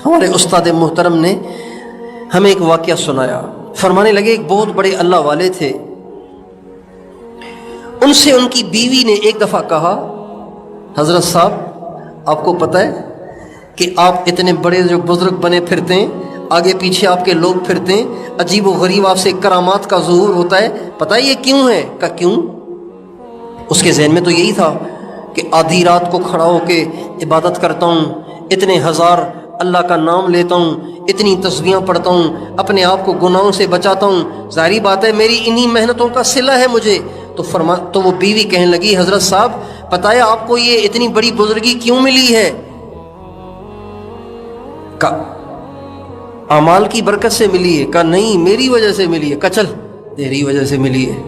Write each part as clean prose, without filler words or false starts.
ہمارے استاد محترم نے ہمیں ایک واقعہ سنایا. فرمانے لگے ایک بہت بڑے اللہ والے تھے. ان سے ان کی بیوی نے ایک دفعہ کہا, حضرت صاحب آپ کو پتہ ہے کہ آپ اتنے بڑے جو بزرگ بنے پھرتے ہیں, آگے پیچھے آپ کے لوگ پھرتے ہیں, عجیب و غریب آپ سے کرامات کا ظہور ہوتا ہے, پتہ ہے یہ کیوں ہے؟ کہا کیوں؟ اس کے ذہن میں تو یہی تھا کہ آدھی رات کو کھڑا ہو کے عبادت کرتا ہوں, اتنے ہزار اللہ کا نام لیتا ہوں, اتنی تسبیحاں پڑھتا ہوں, اپنے آپ کو گناہوں سے بچاتا ہوں, ظاہری بات ہے میری انہی محنتوں کا صلہ ہے مجھے. تو وہ بیوی کہنے لگی, حضرت صاحب پتہ ہے آپ کو یہ اتنی بڑی بزرگی کیوں ملی ہے؟ کہا اعمال کی برکت سے ملی ہے. کہا نہیں میری وجہ سے ملی ہے. کہا چل تیری وجہ سے ملی ہے,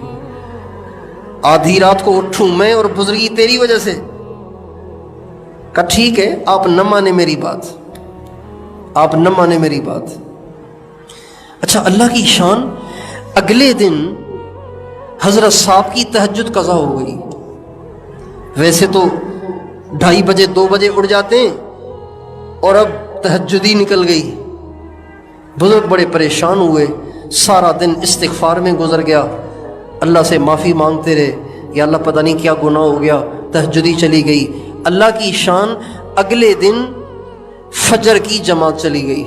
آدھی رات کو اٹھوں میں اور بزرگی تیری وجہ سے. کہا ٹھیک ہے آپ نہ مانے میری بات, آپ نہ مانے میری بات. اچھا اللہ کی شان, اگلے دن حضرت صاحب کی تہجد قضا ہو گئی. ویسے تو 2:30 بجے 2 بجے اٹھ جاتے ہیں اور اب تہجد ہی نکل گئی. بزرگ بڑے پریشان ہوئے, سارا دن استغفار میں گزر گیا, اللہ سے معافی مانگتے رہے, یا اللہ پتہ نہیں کیا گناہ ہو گیا, تہجد ہی چلی گئی. اللہ کی شان اگلے دن فجر کی جماعت چلی گئی.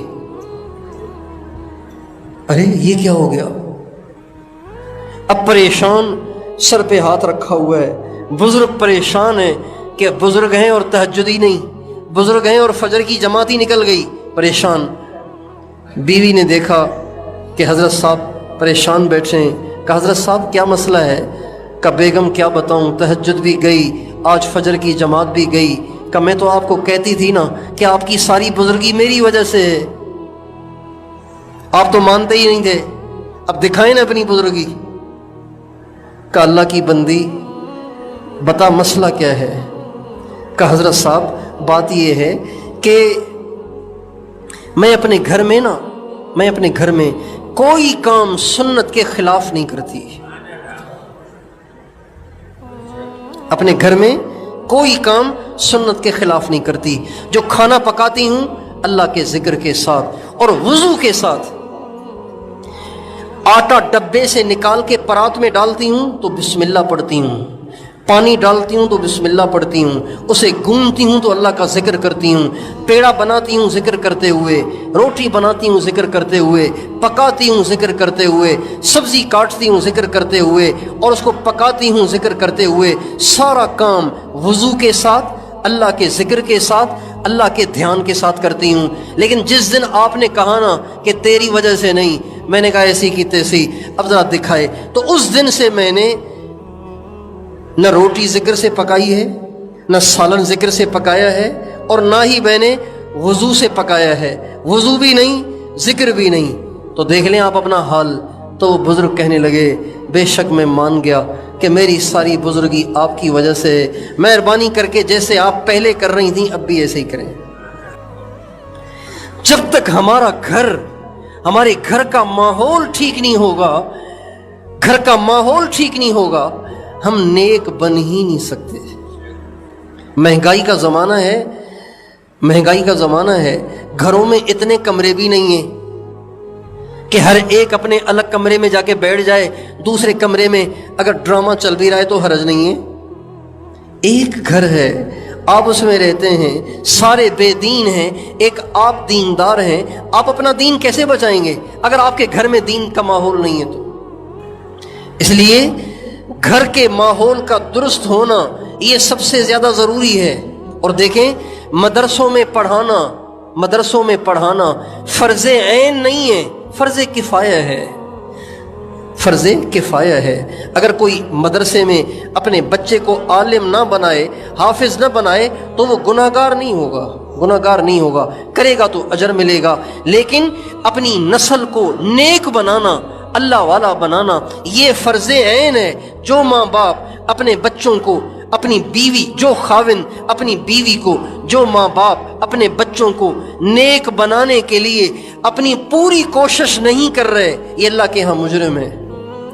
ارے یہ کیا ہو گیا؟ اب پریشان, سر پہ ہاتھ رکھا ہوا ہے, بزرگ پریشان ہے کہ بزرگ ہیں اور تہجد ہی نہیں, بزرگ ہیں اور فجر کی جماعت ہی نکل گئی, پریشان. بیوی نے دیکھا کہ حضرت صاحب پریشان بیٹھے ہیں. کہ حضرت صاحب کیا مسئلہ ہے؟ کہ بیگم کیا بتاؤں, تہجد بھی گئی, آج فجر کی جماعت بھی گئی. کہ میں تو آپ کو کہتی تھی نا کہ آپ کی ساری بزرگی میری وجہ سے ہے, آپ تو مانتے ہی نہیں تھے, اب دکھائیں نا اپنی بزرگی. کہ اللہ کی بندی بتا مسئلہ کیا ہے؟ کہ حضرت صاحب بات یہ ہے کہ میں اپنے گھر میں کوئی کام سنت کے خلاف نہیں کرتی. اپنے گھر میں کوئی کام سنت کے خلاف نہیں کرتی. جو کھانا پکاتی ہوں اللہ کے ذکر کے ساتھ اور وضو کے ساتھ. آٹا ڈبے سے نکال کے پرات میں ڈالتی ہوں تو بسم اللہ پڑھتی ہوں, پانی ڈالتی ہوں تو بسم اللہ پڑھتی ہوں, اسے گونتی ہوں تو اللہ کا ذکر کرتی ہوں, پیڑا بناتی ہوں ذکر کرتے ہوئے, روٹی بناتی ہوں ذکر کرتے ہوئے, پکاتی ہوں ذکر کرتے ہوئے, سبزی کاٹتی ہوں ذکر کرتے ہوئے, اور اس کو پکاتی ہوں ذکر کرتے ہوئے. سارا کام وضو کے ساتھ, اللہ کے ذکر کے ساتھ, اللہ کے دھیان کے ساتھ کرتی ہوں. لیکن جس دن آپ نے کہا نا کہ تیری وجہ سے نہیں, میں نے کہا ایسی کی تیسی, اب ذرا دکھائے. تو اس دن سے میں نے نہ روٹی ذکر سے پکائی ہے, نہ سالن ذکر سے پکایا ہے, اور نہ ہی میں نے وضو سے پکایا ہے. وضو بھی نہیں, ذکر بھی نہیں. تو دیکھ لیں آپ اپنا حال. تو وہ بزرگ کہنے لگے, بے شک میں مان گیا کہ میری ساری بزرگی آپ کی وجہ سے, مہربانی کر کے جیسے آپ پہلے کر رہی تھیں اب بھی ایسے ہی کریں. جب تک ہمارے گھر کا ماحول ٹھیک نہیں ہوگا, ہم نیک بن ہی نہیں سکتے. مہنگائی کا زمانہ ہے, گھروں میں اتنے کمرے بھی نہیں ہیں کہ ہر ایک اپنے الگ کمرے میں جا کے بیٹھ جائے. دوسرے کمرے میں اگر ڈرامہ چل بھی رہا ہے تو حرج نہیں ہے. ایک گھر ہے, آپ اس میں رہتے ہیں, سارے بے دین ہیں, ایک آپ دیندار ہیں. آپ اپنا دین کیسے بچائیں گے اگر آپ کے گھر میں دین کا ماحول نہیں ہے؟ تو اس لیے گھر کے ماحول کا درست ہونا یہ سب سے زیادہ ضروری ہے. اور دیکھیں مدرسوں میں پڑھانا فرض عین نہیں ہے, فرض کفایہ ہے. اگر کوئی مدرسے میں اپنے بچے کو عالم نہ بنائے, حافظ نہ بنائے, تو وہ گناہگار نہیں ہوگا. کرے گا تو اجر ملے گا. لیکن اپنی نسل کو نیک بنانا, اللہ والا بنانا, یہ فرض عین ہے. جو ماں باپ اپنے بچوں کو, اپنی بیوی, جو خاوند اپنی بیوی کو, جو ماں باپ اپنے بچوں کو نیک بنانے کے لیے اپنی پوری کوشش نہیں کر رہے, یہ اللہ کے ہاں مجرم ہے,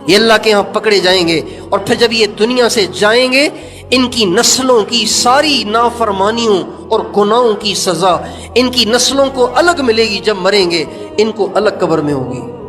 یہ اللہ کے ہاں پکڑے جائیں گے. اور پھر جب یہ دنیا سے جائیں گے, ان کی نسلوں کی ساری نافرمانیوں اور گناہوں کی سزا ان کی نسلوں کو الگ ملے گی، جب مریں گے ان کو الگ قبر میں ہوگی۔